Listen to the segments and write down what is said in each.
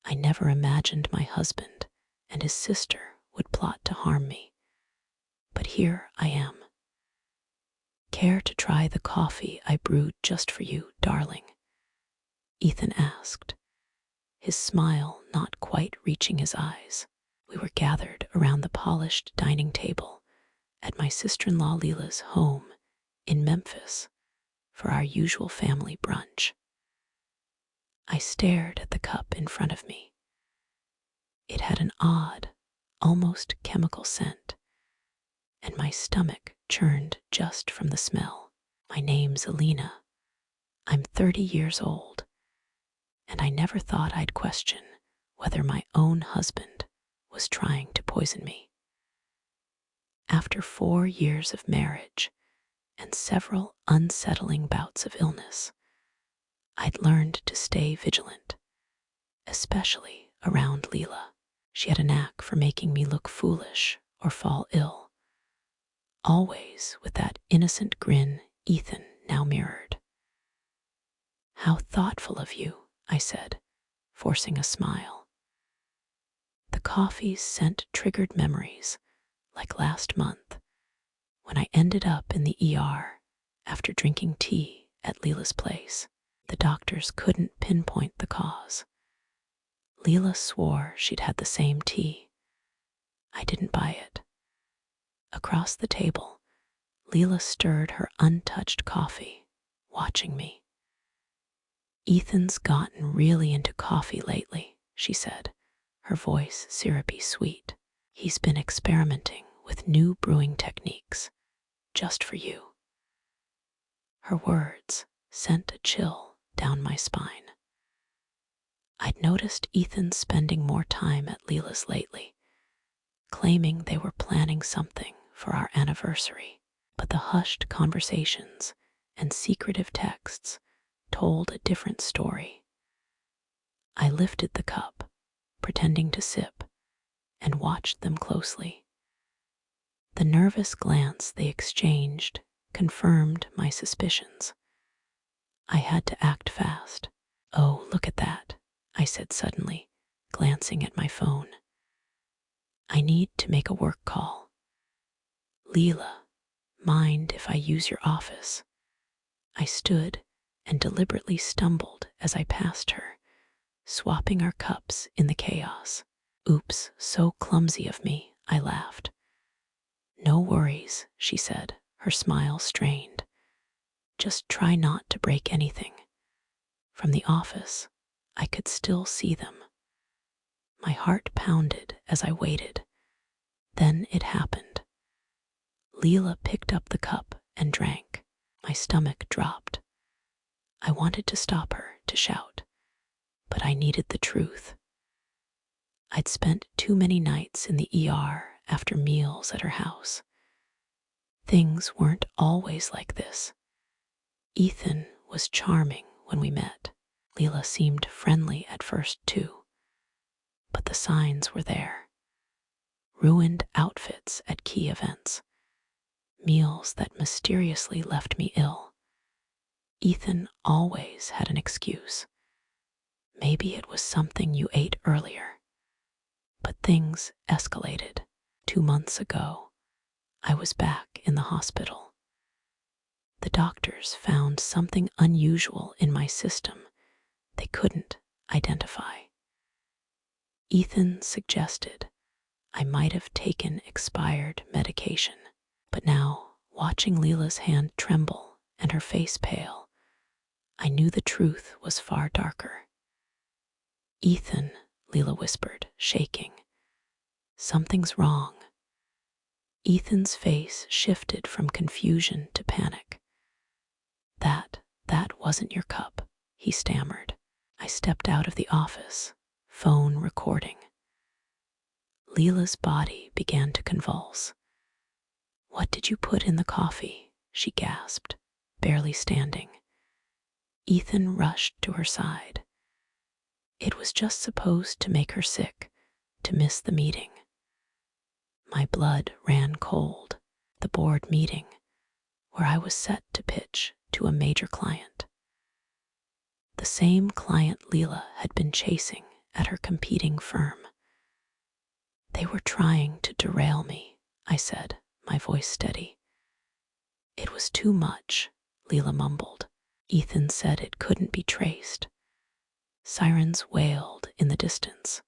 I never imagined my husband and his sister would plot to harm me. But here I am. Care to try the coffee I brewed just for you, darling? Ethan asked, his smile not quite reaching his eyes. We were gathered around the polished dining table at my sister-in-law Leela's home in Memphis for our usual family brunch. I stared at the cup in front of me. It had an odd, almost chemical scent, and my stomach churned just from the smell. My name's Alina. I'm 30 years old, and I never thought I'd question whether my own husband was trying to poison me. After 4 years of marriage and several unsettling bouts of illness, I'd learned to stay vigilant, especially around Leela. She had a knack for making me look foolish or fall ill, always with that innocent grin Ethan now mirrored. "How thoughtful of you," I said, forcing a smile. The coffee's scent triggered memories, like last month, when I ended up in the ER after drinking tea at Leela's place. The doctors couldn't pinpoint the cause. Leela swore she'd had the same tea. I didn't buy it. Across the table, Leela stirred her untouched coffee, watching me. "Ethan's gotten really into coffee lately," she said, her voice syrupy sweet. "He's been experimenting with new brewing techniques, just for you." Her words sent a chill down my spine. I'd noticed Ethan spending more time at Leela's lately, claiming they were planning something for our anniversary, but the hushed conversations and secretive texts told a different story. I lifted the cup, pretending to sip, and watched them closely. The nervous glance they exchanged confirmed my suspicions. I had to act fast. "Oh, look at that," I said suddenly, glancing at my phone. "I need to make a work call. Leela, mind if I use your office?" I stood and deliberately stumbled as I passed her, swapping our cups in the chaos. "Oops, so clumsy of me," I laughed. "No worries," she said, her smile strained. "Just try not to break anything." From the office, I could still see them. My heart pounded as I waited. Then it happened. Leela picked up the cup and drank. My stomach dropped. I wanted to stop her, to shout, but I needed the truth. I'd spent too many nights in the ER after meals at her house. Things weren't always like this. Ethan was charming when we met. Leela seemed friendly at first too. But the signs were there. Ruined outfits at key events. Meals that mysteriously left me ill. Ethan always had an excuse. Maybe it was something you ate earlier. But things escalated. 2 months ago, I was back in the hospital. The doctors found something unusual in my system they couldn't identify. Ethan suggested I might have taken expired medication, but now, watching Leela's hand tremble and her face pale, I knew the truth was far darker. "Ethan," Leela whispered, shaking. "Something's wrong." Ethan's face shifted from confusion to panic. That wasn't your cup," he stammered. I stepped out of the office, phone recording. Leela's body began to convulse. "What did you put in the coffee?" she gasped, barely standing. Ethan rushed to her side. It was just supposed to make her sick, to miss the meeting. My blood ran cold. The board meeting, where I was set to pitch to a major client. The same client Leela had been chasing at her competing firm. They were trying to derail me, I said, my voice steady. It was too much, Leela mumbled. Ethan said it couldn't be traced. Sirens wailed in the distance.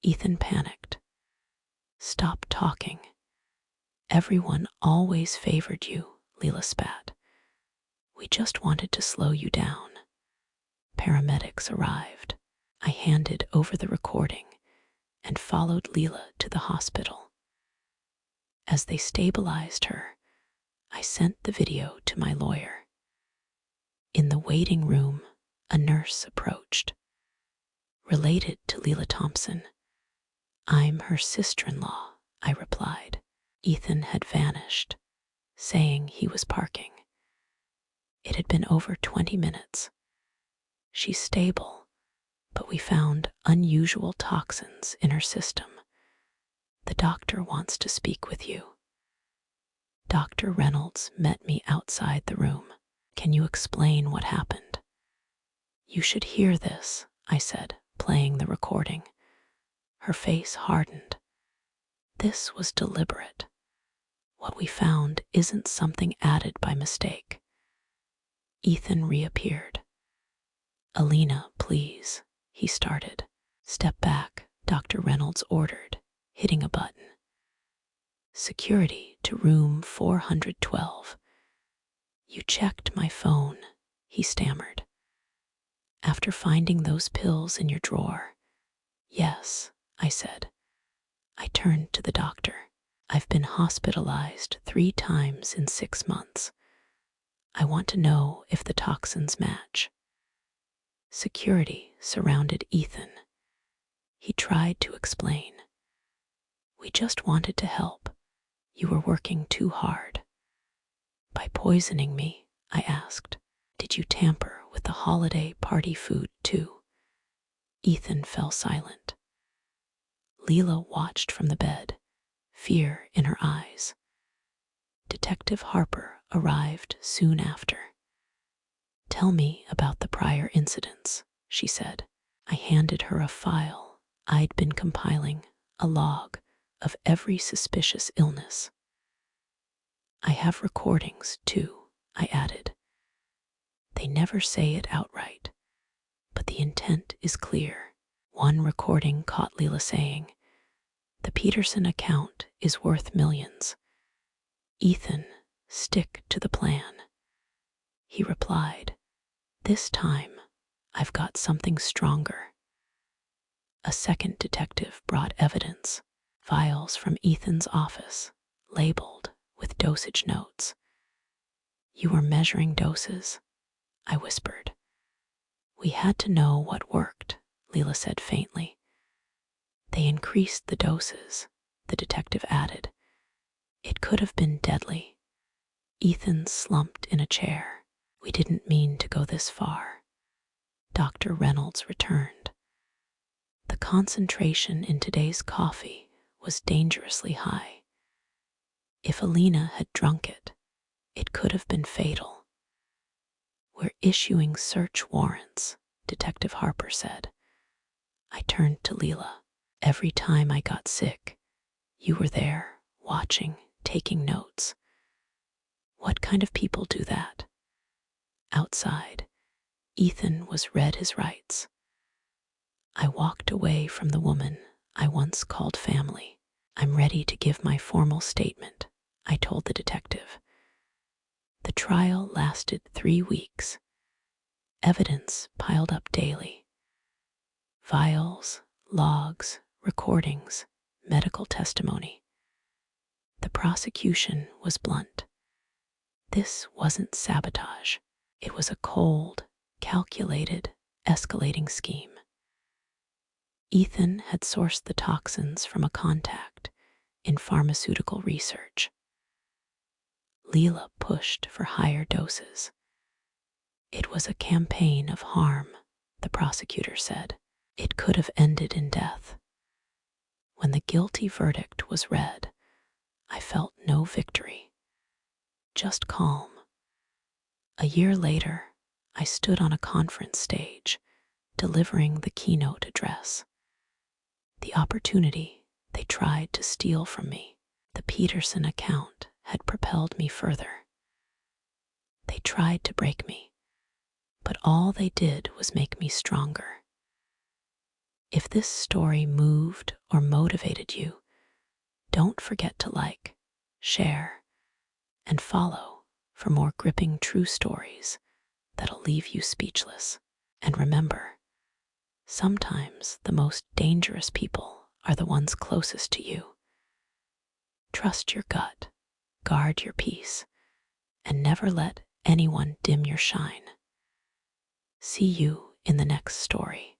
Ethan panicked. Stop talking. Everyone always favored you, Leela spat. We just wanted to slow you down. Paramedics arrived. I handed over the recording and followed Leela to the hospital. As they stabilized her, I sent the video to my lawyer. In the waiting room, a nurse approached. Related to Leela Thompson. I'm her sister-in-law, I replied. Ethan had vanished, saying he was parking. It had been over 20 minutes. She's stable, but we found unusual toxins in her system. The doctor wants to speak with you. Dr. Reynolds met me outside the room. Can you explain what happened? You should hear this, I said, playing the recording. Her face hardened. This was deliberate. What we found isn't something added by mistake. Ethan reappeared. Alina, please, he started. Step back, Dr. Reynolds ordered, hitting a button. Security to room 412. You checked my phone, he stammered. After finding those pills in your drawer. Yes, I said. I turned to the doctor. I've been hospitalized 3 times in 6 months. I want to know if the toxins match. Security surrounded Ethan. He tried to explain. We just wanted to help. You were working too hard. By poisoning me, I asked, did you tamper with the holiday party food too? Ethan fell silent. Leela watched from the bed, fear in her eyes. Detective Harper arrived soon after. Tell me about the prior incidents, she said. I handed her a file I'd been compiling, a log of every suspicious illness. I have recordings, too, I added. They never say it outright, but the intent is clear. One recording caught Leela saying, the Peterson account is worth millions. Ethan, stick to the plan. He replied, this time I've got something stronger. A second detective brought evidence, vials from Ethan's office, labeled with dosage notes. You were measuring doses, I whispered. We had to know what worked, Leela said faintly. They increased the doses, the detective added. It could have been deadly. Ethan slumped in a chair. We didn't mean to go this far. Dr. Reynolds returned. The concentration in today's coffee was dangerously high. If Alina had drunk it, it could have been fatal. We're issuing search warrants, Detective Harper said. I turned to Leela. Every time I got sick, you were there, watching, taking notes. What kind of people do that? Outside, Ethan was read his rights. I walked away from the woman I once called family. I'm ready to give my formal statement, I told the detective. The trial lasted 3 weeks. Evidence piled up daily. Vials, logs, recordings, medical testimony. The prosecution was blunt. This wasn't sabotage. It was a cold, calculated, escalating scheme. Ethan had sourced the toxins from a contact in pharmaceutical research. Leela pushed for higher doses. It was a campaign of harm, the prosecutor said. It could have ended in death. When the guilty verdict was read, I felt no victory, just calm. A year later, I stood on a conference stage, delivering the keynote address. The opportunity they tried to steal from me. The Peterson account had propelled me further. They tried to break me, but all they did was make me stronger. If this story moved or motivated you, don't forget to like, share, and follow for more gripping true stories that'll leave you speechless. And remember, sometimes the most dangerous people are the ones closest to you. Trust your gut, guard your peace, and never let anyone dim your shine. See you in the next story.